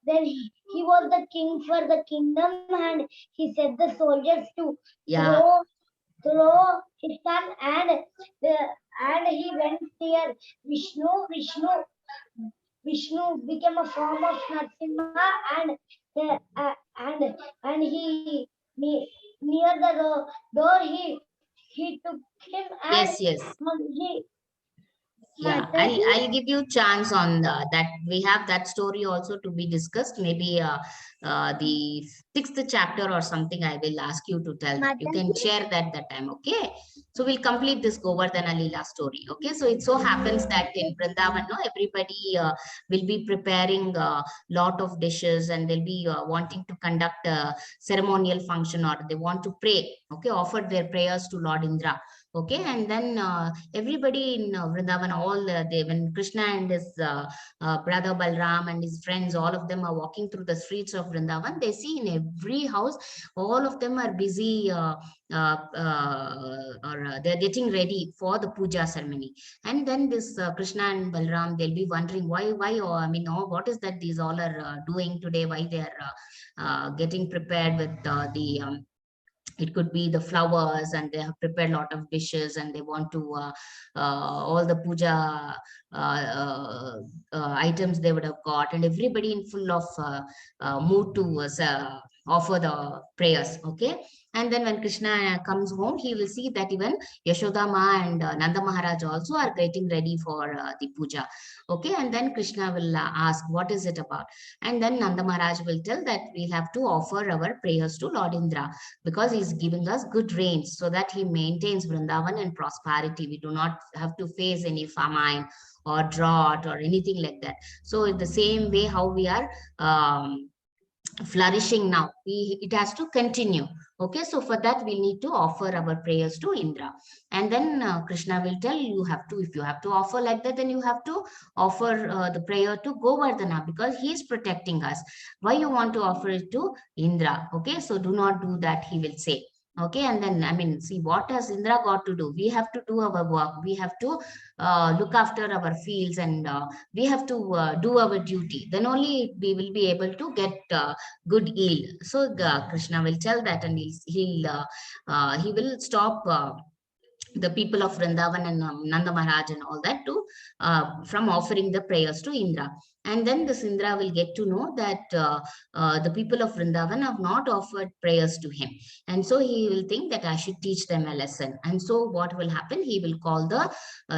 Then he was the king for the kingdom, and he said the soldiers to Yeah. throw his son, and he went near Vishnu. Vishnu became a form of Narasimha, and he near the door he took him and Yes, yes. he Yeah, I'll give you chance on that. We have that story also to be discussed. Maybe the 6th chapter or something. I will ask you to tell that. You can share that time. Okay. So we'll complete this Govardhana Leela story. Okay. So it so happens that in Vrindavan, no, everybody will be preparing a lot of dishes, and they'll be wanting to conduct a ceremonial function, or they want to pray. Okay, offer their prayers to Lord Indra. Okay, and then everybody in Vrindavan, when Krishna and his brother Balram and his friends, all of them are walking through the streets of Vrindavan, they see in every house, all of them are busy they're getting ready for the puja ceremony. And then this Krishna and Balram, they'll be wondering why, what is that these all are doing today, why they are getting prepared with it could be the flowers, and they have prepared a lot of dishes, and they want to all the puja items they would have got, and everybody in full of mood to offer the prayers. Okay, and then when Krishna comes home, he will see that even Yashoda Ma and Nanda Maharaj also are getting ready for the puja. Okay, and then Krishna will ask, what is it about? And then Nanda Maharaj will tell that we have to offer our prayers to Lord Indra, because he's giving us good rains so that he maintains Vrindavan and prosperity. We do not have to face any famine or drought or anything like that. So in the same way how we are flourishing now, it has to continue. Okay, so for that we need to offer our prayers to Indra. And then Krishna will tell, you have to, if you have to offer like that, then you have to offer the prayer to Govardhana, because he is protecting us. Why you want to offer it to Indra? Okay, so do not do that, he will say. Okay, and then, I mean, see, what has Indra got to do? We have to do our work. We have to look after our fields, and we have to do our duty. Then only we will be able to get good yield. So Krishna will tell that, and he will stop the people of Vrindavan and Nanda Maharaj and all that to from offering the prayers to Indra. And then this Indra will get to know that the people of Vrindavan have not offered prayers to him. And so he will think that I should teach them a lesson. And so what will happen? He will call the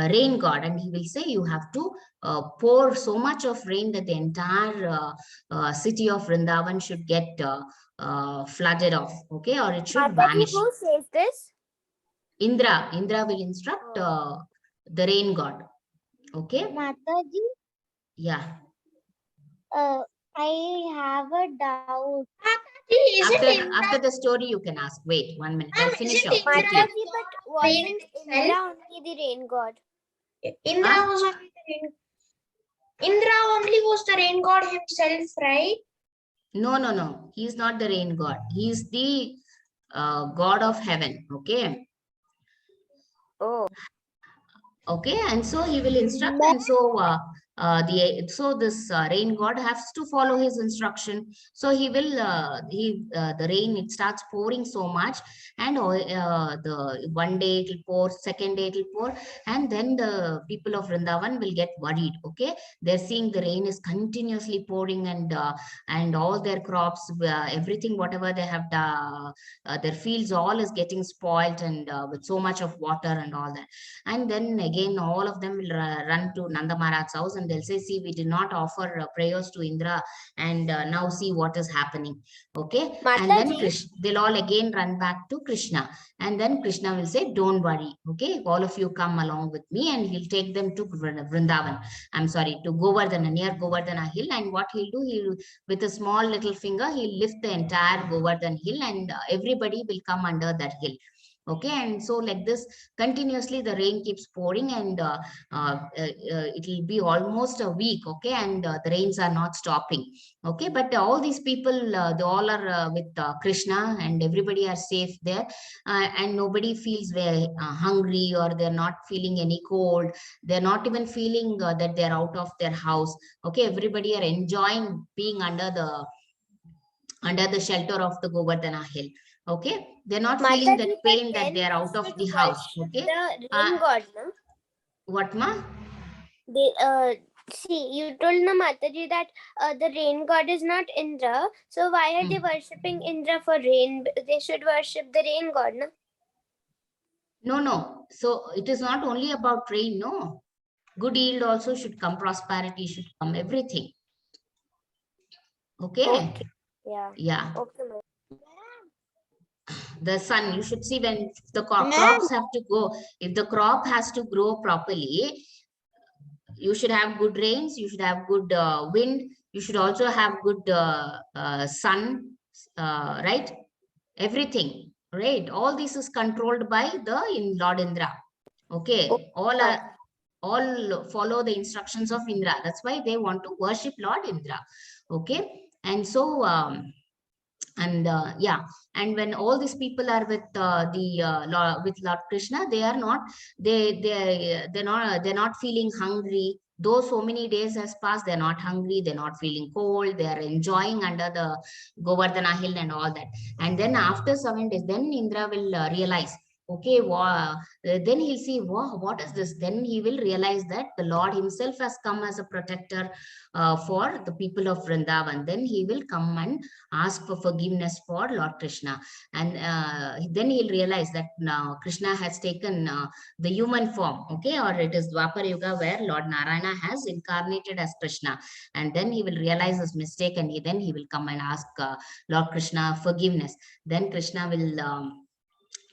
rain god, and he will say, you have to pour so much of rain that the entire city of Vrindavan should get flooded off, okay, or it should Mataji, vanish. who says this? Indra will instruct the rain god. Okay. Mataji, Yeah. I have a doubt. After the story, you can ask. Wait 1 minute. I'll finish off quickly. Mataji, but wasn't Indra only the rain god? Indra was only the rain. Indra only was the rain god himself, right? No. He's not the rain god. He's the god of heaven. Okay. Oh. Okay, and so he will instruct, and so this rain god has to follow his instruction. So he will the rain, it starts pouring so much, and the one day it will pour, second day it will pour, and then the people of Vrindavan will get worried. Okay, they're seeing the rain is continuously pouring, and all their crops, everything whatever they have their fields all is getting spoiled, and with so much of water and all that. And then again, all of them will run to Nanda Maharaj's house, and they'll say, see, we did not offer prayers to Indra, and now see what is happening. Okay. Mataji. And then they'll all again run back to Krishna. And then Krishna will say, don't worry. Okay. All of you come along with me, and he'll take them to Vrindavan. I'm sorry, to Govardhana, near Govardhana hill. And what he'll do, he'll, with a small little finger, he'll lift the entire Govardhan hill, and everybody will come under that hill. Okay, and so like this, continuously the rain keeps pouring, and it will be almost a week. Okay, and the rains are not stopping. Okay, but all these people, they all are with Krishna, and everybody are safe there, and nobody feels very hungry, or they're not feeling any cold. They're not even feeling that they're out of their house. Okay, everybody are enjoying being under the shelter of the Govardhana hill. Okay, they're not feeling that pain that they're out of the house. Okay, the rain god, no? What ma? They see, you told na Mataji that the rain god is not Indra. So why are they worshipping Indra for rain? They should worship the rain god, no? No. So it is not only about rain. No, good yield also should come. Prosperity should come. Everything. Okay. Yeah. Yeah. Okay. The sun, you should see, when the crops have to go, if the crop has to grow properly, you should have good rains, you should have good wind, you should also have good sun, right? Everything, right? All this is controlled by the Lord Indra. Okay, all follow the instructions of Indra. That's why they want to worship Lord Indra. Okay, and so yeah, and when all these people are with with Lord Krishna, they are not, they're not feeling hungry. Though so many days has passed, they're not hungry, they're not feeling cold, they are enjoying under the Govardhana hill and all that. And then after 7 days, then Indra will realize, okay, then he'll see, wow, what is this? Then he will realize that the Lord himself has come as a protector for the people of Vrindavan. Then he will come and ask for forgiveness for Lord Krishna. And then he'll realize that now Krishna has taken the human form, okay, or it is Dwapar Yuga where Lord Narayana has incarnated as Krishna. And then he will realize his mistake, and then he will come and ask Lord Krishna forgiveness. Then Krishna will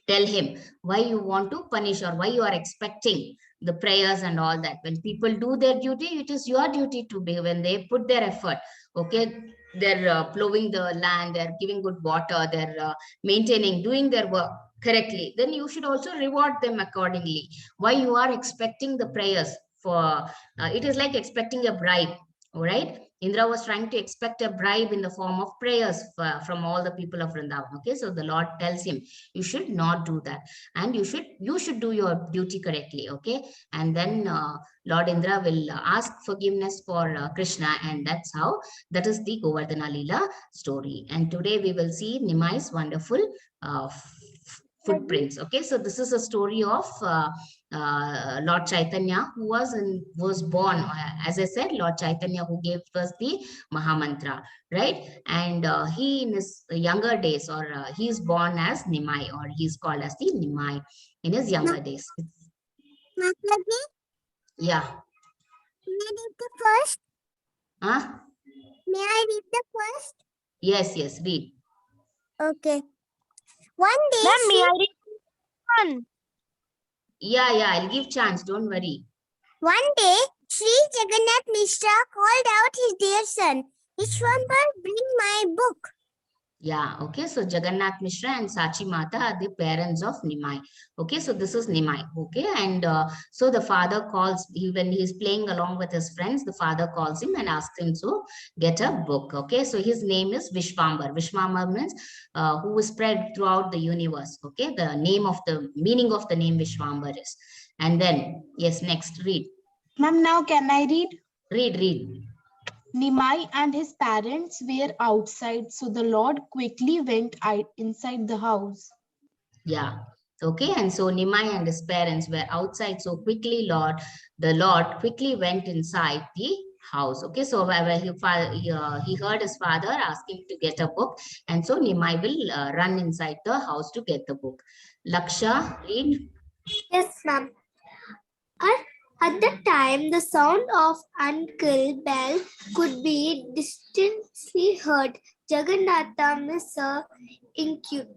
tell him why you want to punish, or why you are expecting the prayers and all that. When people do their duty, it is your duty to be, when they put their effort, okay, they're plowing the land, they're giving good water, they're maintaining, doing their work correctly, then you should also reward them accordingly. Why you are expecting the prayers for, it is like expecting a bribe. All right, Indra was trying to expect a bribe in the form of prayers from all the people of Vrindavan. Okay, so the Lord tells him, you should not do that, and you should do your duty correctly. Okay, and then Lord Indra will ask forgiveness for Krishna, and that is the Govardhana Leela story. And today we will see Nimai's wonderful footprints. Okay, so this is a story of Lord Chaitanya, who was born, as I said, Lord Chaitanya, who gave us the Mahamantra, right? And he in his younger days, or he is born as Nimai, or he is called as the Nimai in his younger days. Yeah. May I read the first? Huh? May I read the first? Yes, read. Okay. One day, Ma'am, may I read one? Yeah, I'll give chance. Don't worry. One day, Sri Jagannath Mishra called out his dear son, Vishwambar, bring my book. Yeah, okay. So Jagannath Mishra and Sachi Mata are the parents of Nimai. Okay, so this is Nimai. Okay, and so the father calls, when he's playing along with his friends, the father calls him and asks him to get a book. Okay, so his name is Vishwambar. Vishwambar means who is spread throughout the universe. Okay, the meaning of the name Vishwambar is. And then, yes, next, read. Ma'am, now can I read? Read. Nimai and his parents were outside, so the Lord quickly went inside the house. Yeah. Okay. And so Nimai and his parents were outside. So quickly, the Lord quickly went inside the house. Okay. So where he heard his father asking to get a book. And so Nimai will run inside the house to get the book. Laksha, read. Yes, ma'am. At the time, the sound of Uncle Bell could be distinctly heard. Jagannatha Mishra inquired,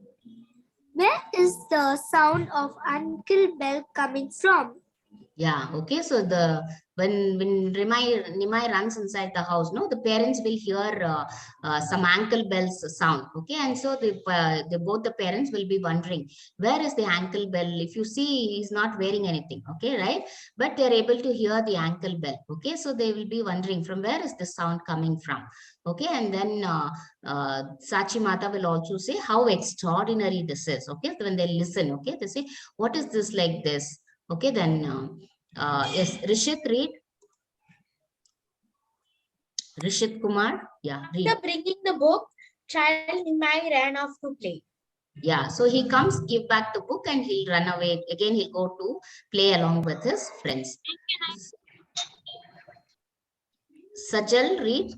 where is the sound of Uncle Bell coming from? Yeah, okay. So when Nimai runs inside the house, no, the parents will hear some ankle bells sound. Okay, and so both the parents will be wondering, where is the ankle bell? If you see, he's not wearing anything. Okay, right? But they're able to hear the ankle bell. Okay, so they will be wondering, from where is the sound coming from? Okay, and then Sachi Mata will also say how extraordinary this is. Okay, so when they listen, okay, they say, what is this like this? Okay, then yes, Rishit, read. Rishit Kumar, yeah, read. After bringing the book, child Nimai ran off to play. Yeah, so he comes, give back the book, and he'll run away. Again, he'll go to play along with his friends. Sajal, read.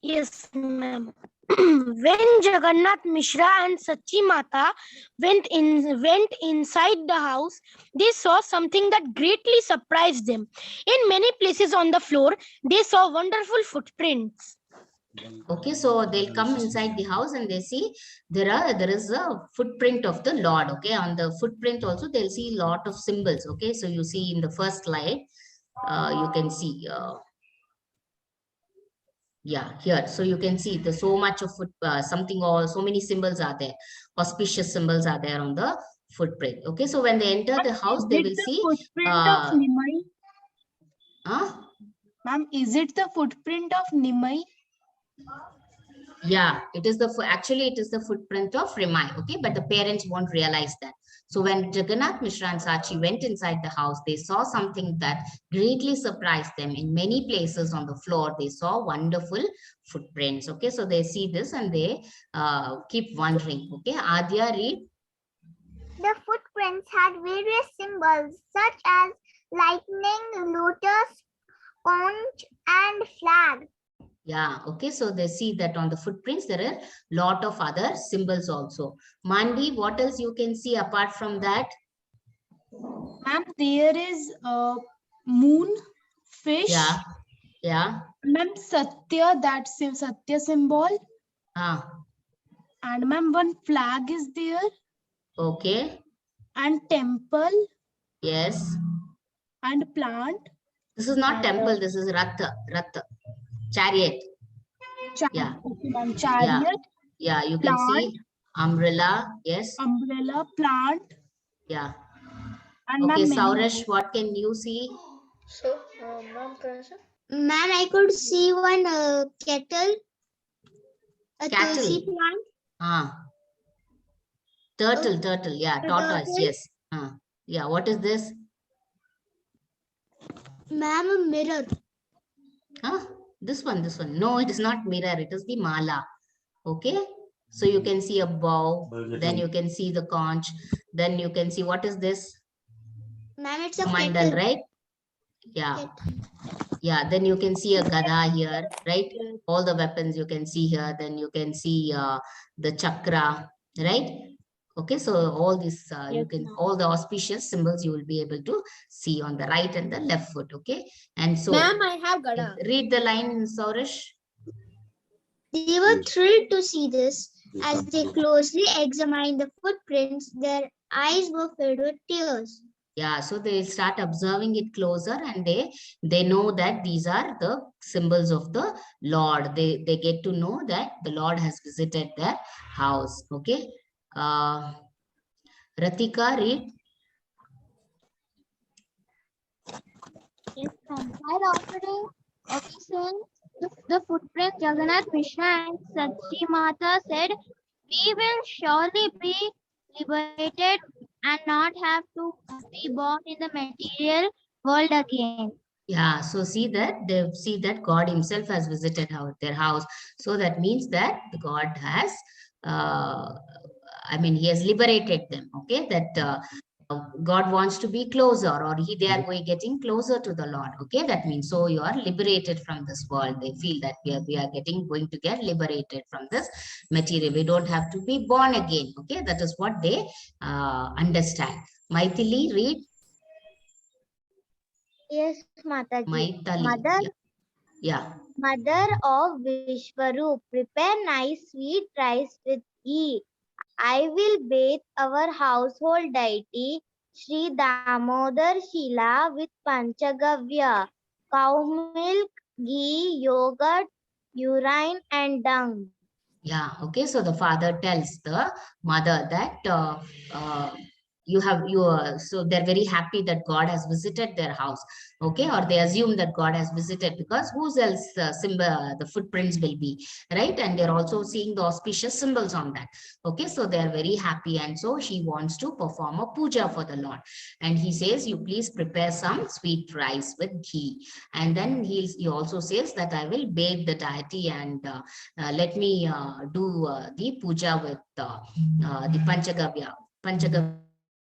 Yes, ma'am. When Jagannath Mishra and Sachi Mata went inside the house, they saw something that greatly surprised them. In many places on the floor, they saw wonderful footprints. Okay, so they'll come inside the house and they see there is a footprint of the Lord. Okay, on the footprint also they'll see a lot of symbols. Okay, so you see in the first slide, you can see. Yeah, here. So you can see there's so much of so many symbols are there. Auspicious symbols are there on the footprint. Okay, so when they enter the house, they will see. Footprint of Nimai? Ma'am, is it the footprint of Nimai? Yeah, it is actually it is the footprint of Nimai. Okay, but the parents won't realize that. So when Jagannath Mishra and Sachi went inside the house, they saw something that greatly surprised them. In many places on the floor, they saw wonderful footprints. Okay, so they see this and they keep wondering. Okay, Adya, read. The footprints had various symbols such as lightning, lotus, conch, and flag. Yeah, okay, so they see that on the footprints, there are a lot of other symbols also. Mandi, what else you can see apart from that? Ma'am, there is a moon, fish. Yeah. Ma'am, Satya, that Satya symbol. And ma'am, one flag is there. Okay. And temple. Yes. And plant. This is not temple, this is Ratha. Chariot. Yeah. Okay, ma'am. Chariot. Yeah, you can see umbrella. Yes. Umbrella, plant. Yeah. And okay, Saurash, what can you see? So, ma'am, Ma'am, I could see one kettle, a Cattle. tulsi plant, Turtle. Yeah, a tortoise. turtle. Yes. Yeah. What is this? Ma'am, a mirror. This one. No, it is not mirror. It is the mala. Okay. So you can see a bow. Then you can see the conch. Then you can see, what is this? Ma'am, it's a Mandal, kettle. right? Yeah. Kettle. Yeah. Then you can see a gada here, right? All the weapons you can see here. Then you can see the chakra, right? Okay, so all these you can, all the auspicious symbols you will be able to see on the right and the left foot. Okay, and so Ma'am, I have Gada. read the line, Saurash. They were thrilled to see this. As they closely examined the footprints, their eyes were filled with tears. Yeah, so they start observing it closer, and they know that these are the symbols of the Lord. They get to know that the Lord has visited their house. Okay, Ratika, read. Yes, ma'am. While offering obeisance to the footprint, Jagannath, Krishna, and Sachi Mata said, "We will surely be liberated and not have to be born in the material world again." Yeah, so see that they see that God Himself has visited their house. So that means that the God has, I mean, He has liberated them. Okay, that God wants to be closer, or they are getting closer to the Lord. Okay, that means, so you are liberated from this world. They feel that we are going to get liberated from this material. We don't have to be born again. Okay, that is what they understand. Maithili, read. Yes, Mataji. Maithili. Yeah. Mother of Vishwaroop, prepare nice sweet rice with ghee. I will bathe our household deity, Sri Damodar Shila, with Panchagavya, cow milk, ghee, yogurt, urine, and dung. Yeah, okay. So the father tells the mother that so they're very happy that God has visited their house. Okay, or they assume that God has visited, because whose else the footprints will be, right? And they're also seeing the auspicious symbols on that. Okay, so they're very happy, and so she wants to perform a puja for the Lord. And he says, you please prepare some sweet rice with ghee. And then he also says that I will bathe the deity, and let me do the puja with the Panchagavya. Panchagavya